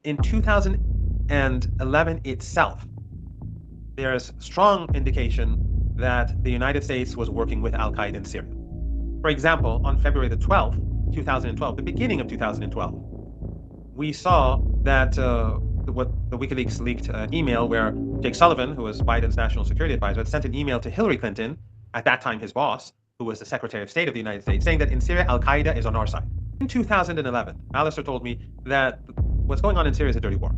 in 2011 itself, there's strong indication that the United States was working with Al-Qaeda in Syria. For example, on February the 12th, 2012, the beginning of 2012, we saw that what the WikiLeaks leaked email where Jake Sullivan, who was Biden's national security advisor, had sent an email to Hillary Clinton, at that time his boss, who was the Secretary of State of the United States, saying that in Syria, Al-Qaeda is on our side. In 2011, Alistair told me that what's going on in Syria is a dirty war.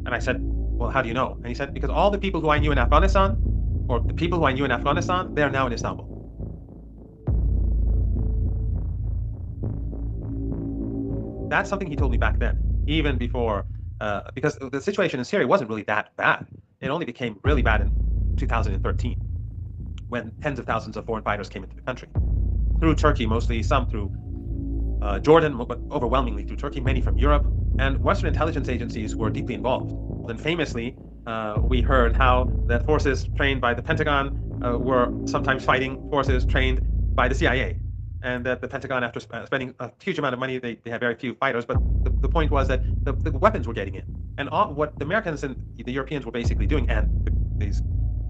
And I said, well, how do you know? And he said, because all the people who I knew in Afghanistan, or the people who I knew in Afghanistan, they're now in Istanbul. That's something he told me back then, even before, because the situation in Syria wasn't really that bad. It only became really bad in 2013, when tens of thousands of foreign fighters came into the country. Through Turkey, mostly, some through Jordan, but overwhelmingly through Turkey, many from Europe, and Western intelligence agencies were deeply involved. And famously, we heard how that forces trained by the Pentagon were sometimes fighting forces trained by the CIA. And that the Pentagon, after spending a huge amount of money, they had very few fighters. But the point was that the weapons were getting in. And what the Americans and the Europeans were basically doing, and these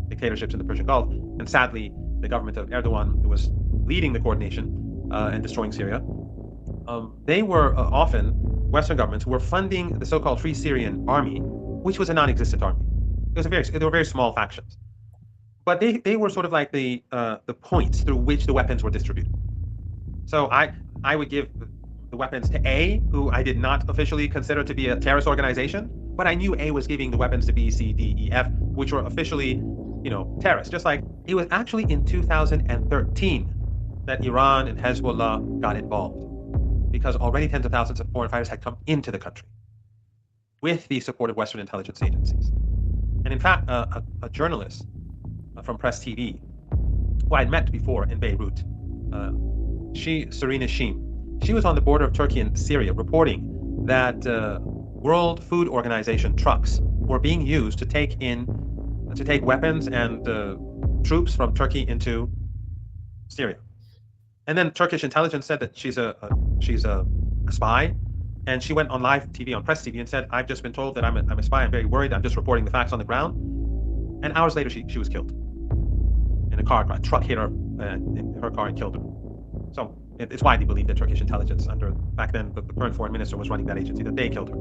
dictatorships in the Persian Gulf, and sadly, the government of Erdogan, who was leading the coordination and destroying Syria, they were often, Western governments, were funding the so-called Free Syrian Army, which was a non-existent army. They were very small factions. But they were sort of like the points through which the weapons were distributed. So I would give the weapons to A, who I did not officially consider to be a terrorist organization, but I knew A was giving the weapons to B, C, D, E, F, which were officially, terrorists. Just like it was actually in 2013 that Iran and Hezbollah got involved, because already tens of thousands of foreign fighters had come into the country with the support of Western intelligence agencies. And in fact, a journalist from Press TV, who I had met before in Beirut, Serena Sheem, she was on the border of Turkey and Syria reporting that World Food Organization trucks were being used to take weapons and troops from Turkey into Syria. And then Turkish intelligence said that she's a spy, and she went on live TV, on Press TV, and said, "I've just been told that I'm a spy. I'm very worried. I'm just reporting the facts on the ground." And hours later, she was killed in a car. A truck hit her in her car and killed her. So it's widely believed that Turkish intelligence, back then the current foreign minister was running that agency, that they killed her.